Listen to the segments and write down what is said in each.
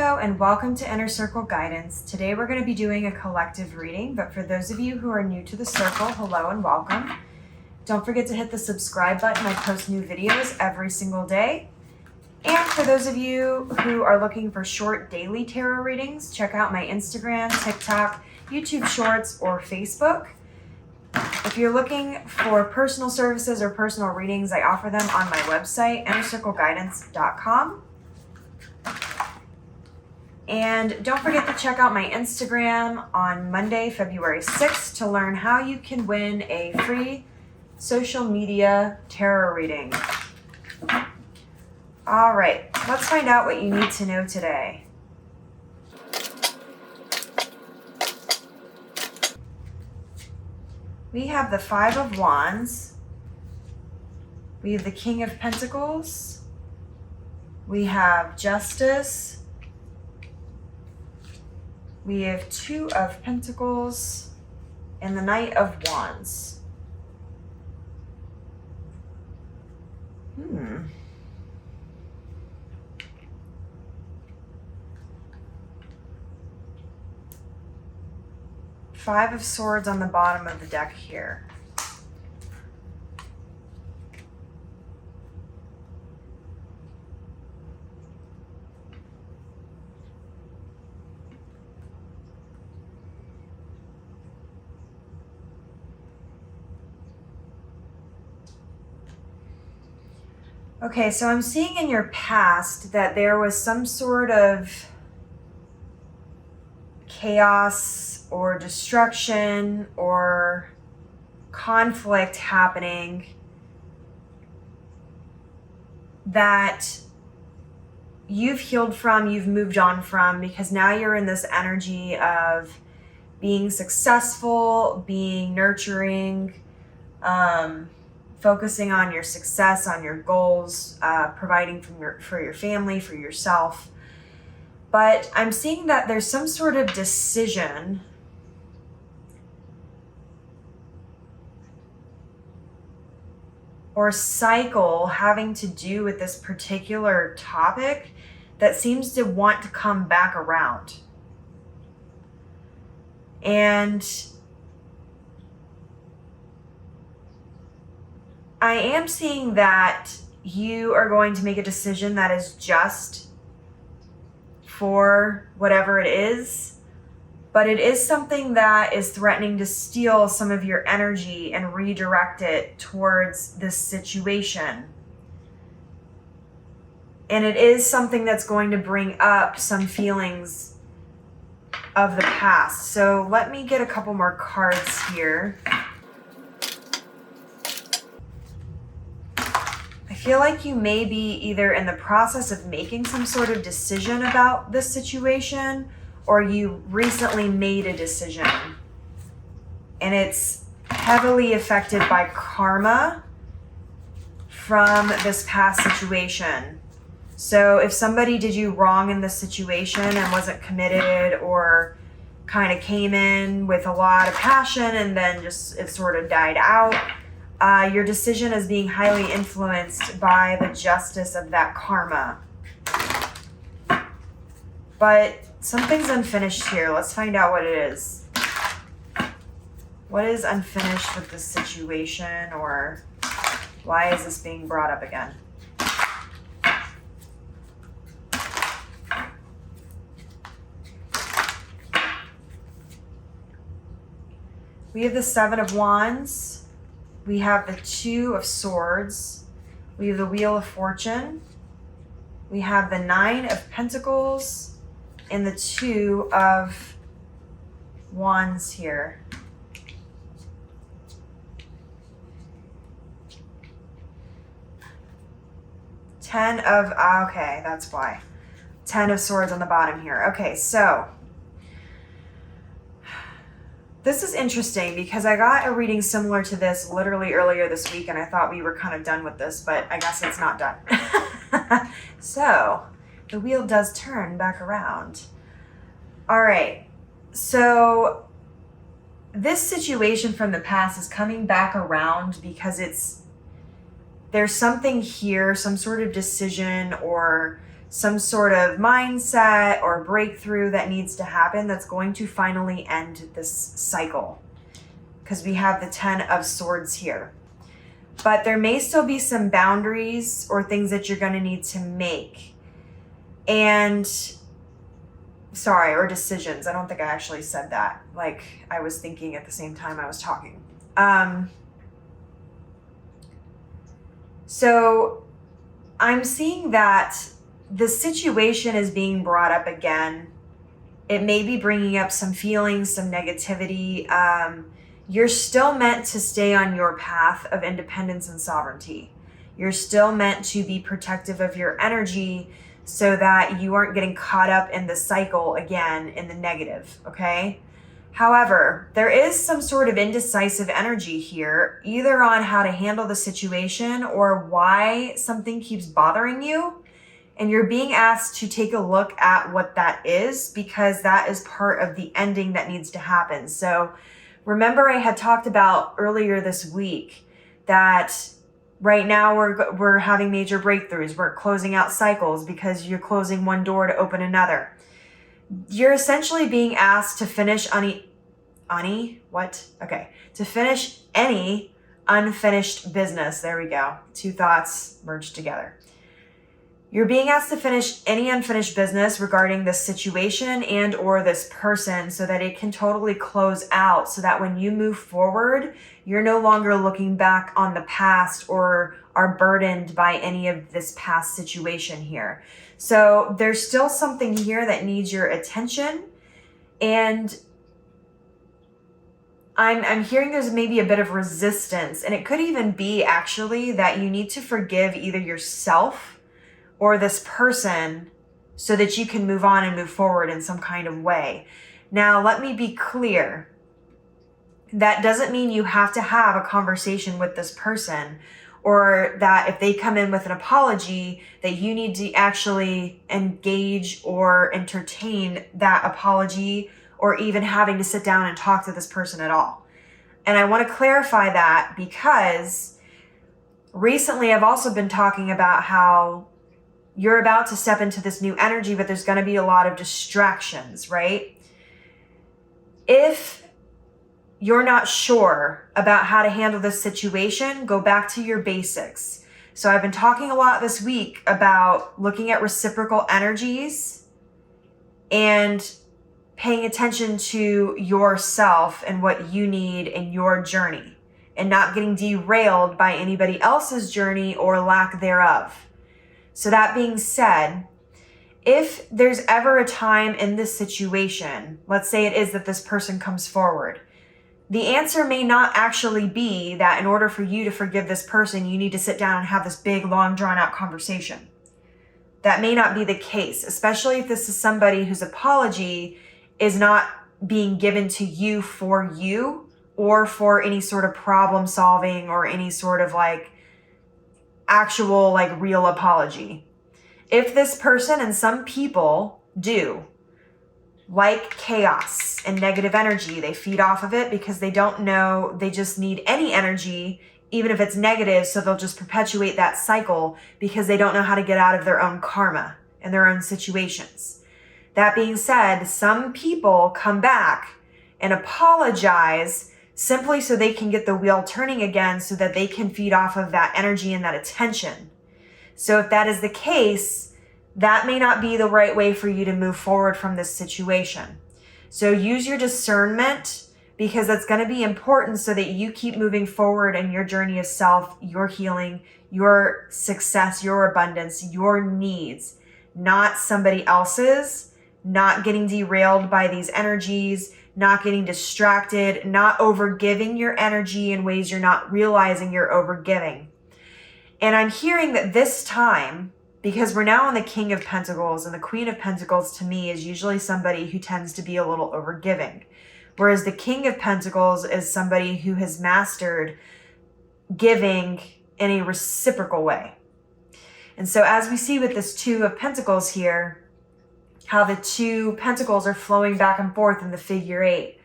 Hello and welcome to Inner Circle Guidance. Today we're going to be doing a collective reading, but for those of you who are new to the circle, hello and welcome. Don't forget to hit the subscribe button. I post new videos every single day. And for those of you who are looking for short daily tarot readings, check out my Instagram, TikTok, YouTube Shorts, or Facebook. If you're looking for personal services or personal readings, I offer them on my website, innercircleguidance.com. And don't forget to check out my Instagram on Monday, February 6th to learn how you can win a free social media tarot reading. All right, let's find out what you need to know today. We have the Five of Wands. We have the King of Pentacles. We have Justice. We have Two of Pentacles and the Knight of Wands. Five of Swords on the bottom of the deck here. Okay, so I'm seeing in your past that there was some sort of chaos or destruction or conflict happening that you've healed from, you've moved on from, because now you're in this energy of being successful, being nurturing, focusing on your success, on your goals, providing for your family, for yourself. But I'm seeing that there's some sort of decision or cycle having to do with this particular topic that seems to want to come back around. And I am seeing that you are going to make a decision that is just for whatever it is, but it is something that is threatening to steal some of your energy and redirect it towards this situation. And it is something that's going to bring up some feelings of the past. So let me get a couple more cards here. I feel like you may be either in the process of making some sort of decision about this situation, or you recently made a decision and it's heavily affected by karma from this past situation. So if somebody did you wrong in this situation and wasn't committed, or kind of came in with a lot of passion and then just it sort of died out, your decision is being highly influenced by the justice of that karma. But something's unfinished here. Let's find out what it is. What is unfinished with this situation, or why is this being brought up again? We have the Seven of Wands. We have the Two of Swords. We have the Wheel of Fortune. We have the Nine of Pentacles and the Two of Wands here. Okay, that's why. 10 of Swords on the bottom here. Okay, so this is interesting because I got a reading similar to this literally earlier this week, and I thought we were kind of done with this, but I guess it's not done. So the wheel does turn back around. All right, so this situation from the past is coming back around because there's something here, some sort of decision or some sort of mindset or breakthrough that needs to happen that's going to finally end this cycle. Because we have the 10 of Swords here. But there may still be some boundaries or things that you're going to need to make. Or decisions. I don't think I actually said that. Like, I was thinking at the same time I was talking. So I'm seeing that the situation is being brought up again. It may be bringing up some feelings, some negativity. You're still meant to stay on your path of independence and sovereignty. You're still meant to be protective of your energy so that you aren't getting caught up in the cycle again in the negative, okay? However, there is some sort of indecisive energy here, either on how to handle the situation or why something keeps bothering you. And you're being asked to take a look at what that is, because that is part of the ending that needs to happen. So remember, I had talked about earlier this week that right now we're having major breakthroughs. We're closing out cycles because you're closing one door to open another. You're essentially being asked to finish to finish any unfinished business. There we go. Two thoughts merged together. You're being asked to finish any unfinished business regarding this situation and or this person so that it can totally close out, so that when you move forward, you're no longer looking back on the past or are burdened by any of this past situation here. So there's still something here that needs your attention, and I'm hearing there's maybe a bit of resistance, and it could even be actually that you need to forgive either yourself or this person so that you can move on and move forward in some kind of way. Now, let me be clear. That doesn't mean you have to have a conversation with this person, or that if they come in with an apology, that you need to actually engage or entertain that apology, or even having to sit down and talk to this person at all. And I want to clarify that because recently I've also been talking about how you're about to step into this new energy, but there's going to be a lot of distractions, right? If you're not sure about how to handle this situation, go back to your basics. So I've been talking a lot this week about looking at reciprocal energies and paying attention to yourself and what you need in your journey, and not getting derailed by anybody else's journey or lack thereof. So that being said, if there's ever a time in this situation, let's say it is that this person comes forward, the answer may not actually be that in order for you to forgive this person, you need to sit down and have this big, long, drawn-out conversation. That may not be the case, especially if this is somebody whose apology is not being given to you for you or for any sort of problem solving or any sort of actual real apology. If this person, and some people do, like chaos and negative energy, they feed off of it because they don't know, they just need any energy, even if it's negative, so they'll just perpetuate that cycle because they don't know how to get out of their own karma and their own situations. That being said, some people come back and apologize simply so they can get the wheel turning again, so that they can feed off of that energy and that attention. So if that is the case, that may not be the right way for you to move forward from this situation. So use your discernment, because that's going to be important so that you keep moving forward in your journey of self, your healing, your success, your abundance, your needs, not somebody else's, not getting derailed by these energies, not getting distracted, not overgiving your energy in ways you're not realizing you're overgiving. And I'm hearing that this time, because we're now on the King of Pentacles, and the Queen of Pentacles to me is usually somebody who tends to be a little overgiving. Whereas the King of Pentacles is somebody who has mastered giving in a reciprocal way. And so as we see with this Two of Pentacles here, how the two pentacles are flowing back and forth in the figure 8.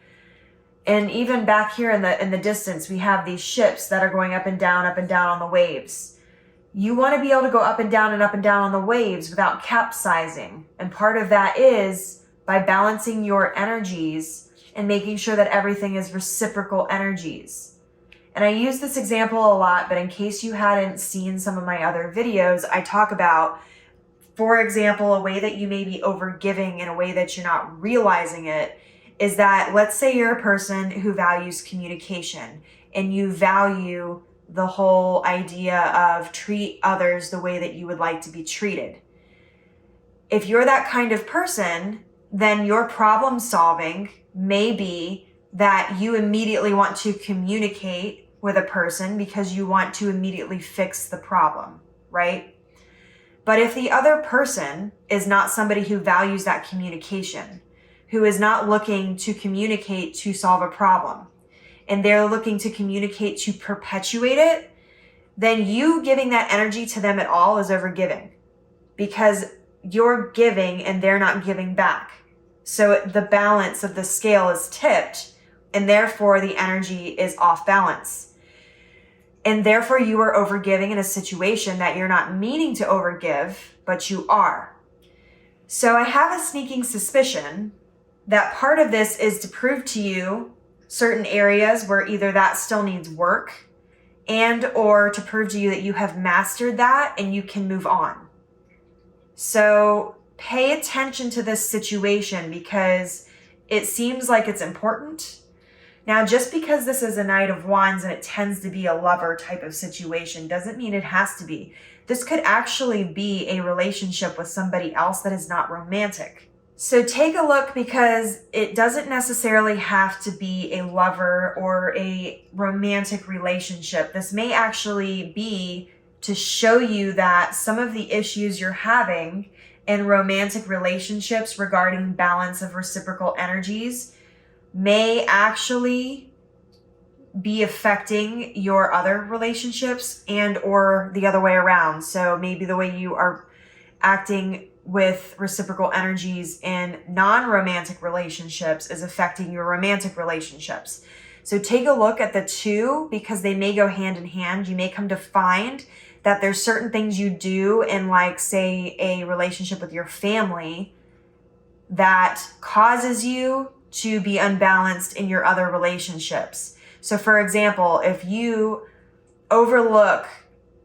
And even back here in the distance, we have these ships that are going up and down on the waves. You want to be able to go up and down on the waves without capsizing. And part of that is by balancing your energies and making sure that everything is reciprocal energies. And I use this example a lot, but in case you hadn't seen some of my other videos, I talk about, for example, a way that you may be overgiving in a way that you're not realizing it is that, let's say you're a person who values communication and you value the whole idea of treat others the way that you would like to be treated. If you're that kind of person, then your problem solving may be that you immediately want to communicate with a person because you want to immediately fix the problem, right? But if the other person is not somebody who values that communication, who is not looking to communicate to solve a problem, and they're looking to communicate to perpetuate it, then you giving that energy to them at all is overgiving, because you're giving and they're not giving back. So the balance of the scale is tipped, and therefore the energy is off balance. And therefore you are overgiving in a situation that you're not meaning to overgive, but you are. So I have a sneaking suspicion that part of this is to prove to you certain areas where either that still needs work, and or to prove to you that you have mastered that and you can move on. So pay attention to this situation because it seems like it's important. Now, just because this is a Knight of Wands and it tends to be a lover type of situation doesn't mean it has to be. This could actually be a relationship with somebody else that is not romantic. So take a look, because it doesn't necessarily have to be a lover or a romantic relationship. This may actually be to show you that some of the issues you're having in romantic relationships regarding balance of reciprocal energies may actually be affecting your other relationships and or the other way around. So maybe the way you are acting with reciprocal energies in non-romantic relationships is affecting your romantic relationships. So take a look at the two, because they may go hand in hand. You may come to find that there's certain things you do in, like, say, a relationship with your family that causes you to be unbalanced in your other relationships. So for example, if you overlook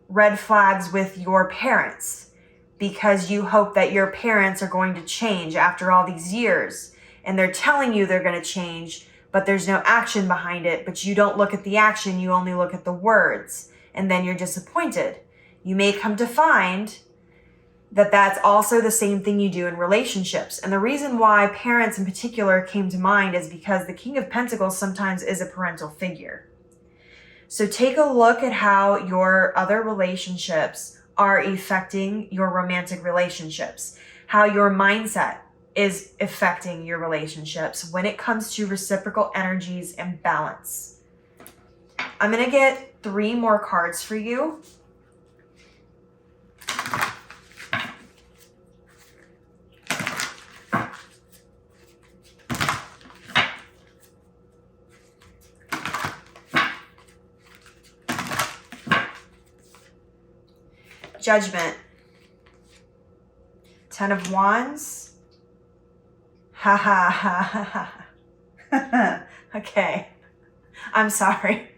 red flags with your parents because you hope that your parents are going to change after all these years, and they're telling you they're going to change, but there's no action behind it, but you don't look at the action, you only look at the words, and then you're disappointed. You may come to find that that's also the same thing you do in relationships. And the reason why parents in particular came to mind is because the King of Pentacles sometimes is a parental figure. So take a look at how your other relationships are affecting your romantic relationships, how your mindset is affecting your relationships when it comes to reciprocal energies and balance. I'm going to get 3 more cards for you. Judgment. 10 of Wands. Ha ha ha ha ha. Okay. I'm sorry.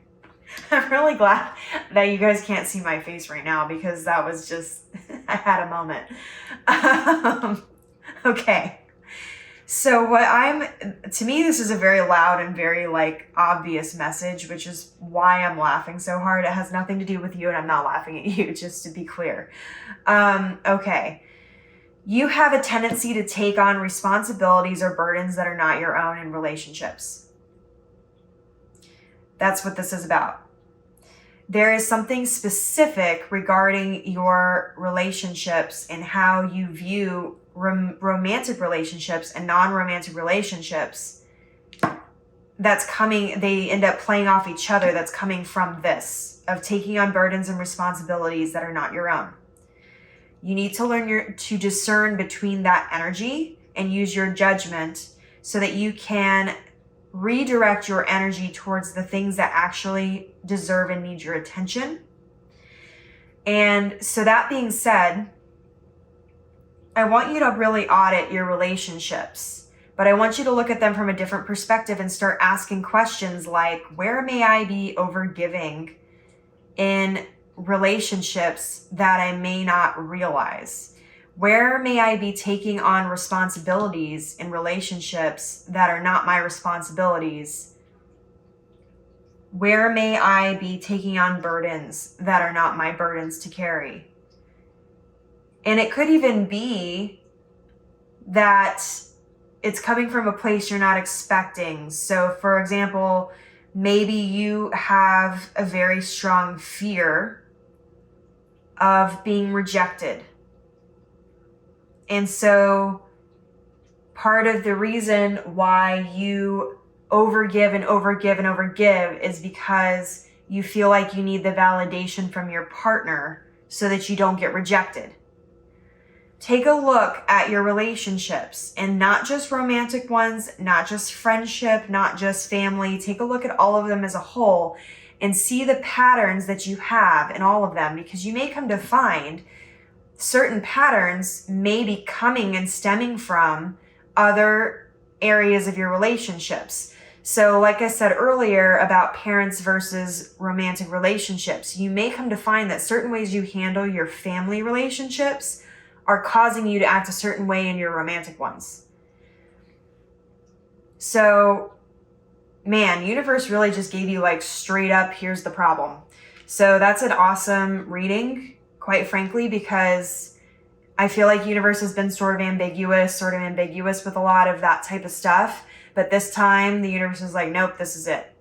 I'm really glad that you guys can't see my face right now, because that was just, I had a moment. Okay. So to me, this is a very loud and very obvious message, which is why I'm laughing so hard. It has nothing to do with you, and I'm not laughing at you, just to be clear. Okay. You have a tendency to take on responsibilities or burdens that are not your own in relationships. That's what this is about. There is something specific regarding your relationships and how you view romantic relationships and non-romantic relationships that's coming, they end up playing off each other, that's coming from this, of taking on burdens and responsibilities that are not your own. You need to learn to discern between that energy and use your judgment so that you can redirect your energy towards the things that actually deserve and need your attention. And so that being said, I want you to really audit your relationships, but I want you to look at them from a different perspective and start asking questions like, where may I be overgiving in relationships that I may not realize? Where may I be taking on responsibilities in relationships that are not my responsibilities? Where may I be taking on burdens that are not my burdens to carry? And it could even be that it's coming from a place you're not expecting. So, for example, maybe you have a very strong fear of being rejected. And so part of the reason why you overgive and overgive and overgive is because you feel like you need the validation from your partner so that you don't get rejected. Take a look at your relationships, and not just romantic ones, not just friendship, not just family. Take a look at all of them as a whole and see the patterns that you have in all of them, because you may come to find certain patterns may be coming and stemming from other areas of your relationships. So like I said earlier about parents versus romantic relationships, you may come to find that certain ways you handle your family relationships are causing you to act a certain way in your romantic ones. So, man, universe really just gave you like straight up, here's the problem. So that's an awesome reading, quite frankly, because I feel like universe has been sort of ambiguous with a lot of that type of stuff. But this time the universe is like, nope, this is it.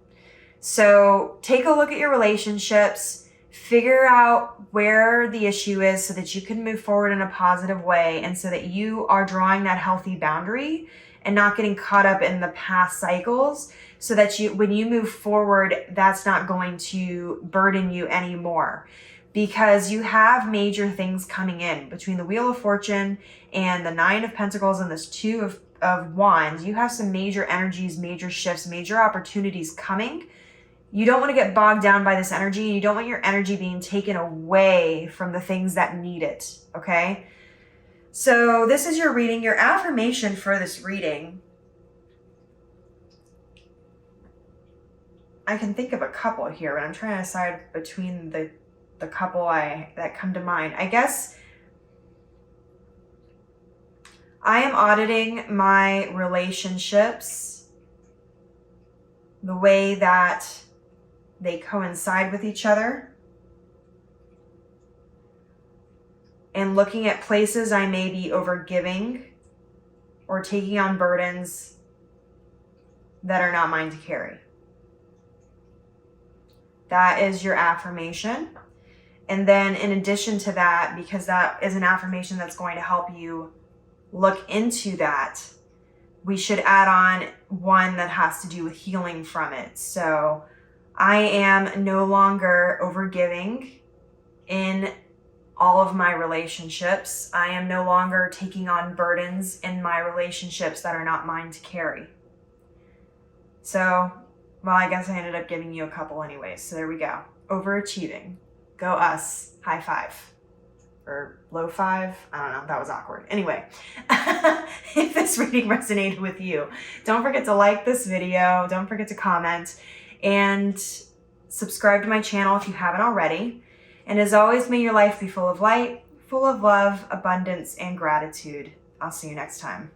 So take a look at your relationships, figure out where the issue is so that you can move forward in a positive way, and so that you are drawing that healthy boundary and not getting caught up in the past cycles, so that you, when you move forward, that's not going to burden you anymore. Because you have major things coming in between the Wheel of Fortune and the Nine of Pentacles and this Two of Wands. You have some major energies, major shifts, major opportunities coming. You don't want to get bogged down by this energy, and you don't want your energy being taken away from the things that need it, okay? So this is your reading. Your affirmation for this reading, I can think of a couple here, but I'm trying to decide between the couple that come to mind. I guess I am auditing my relationships, the way that they coincide with each other, and looking at places I may be overgiving or taking on burdens that are not mine to carry. That is your affirmation. And then in addition to that, because that is an affirmation that's going to help you look into that, we should add on one that has to do with healing from it. So I am no longer overgiving in all of my relationships. I am no longer taking on burdens in my relationships that are not mine to carry. So, well, I guess I ended up giving you a couple anyways. So there we go. Overachieving. Go us. High five. Or low five. I don't know. That was awkward. Anyway, if this reading resonated with you, don't forget to like this video. Don't forget to comment. And subscribe to my channel if you haven't already. And as always, may your life be full of light, full of love, abundance, and gratitude. I'll see you next time.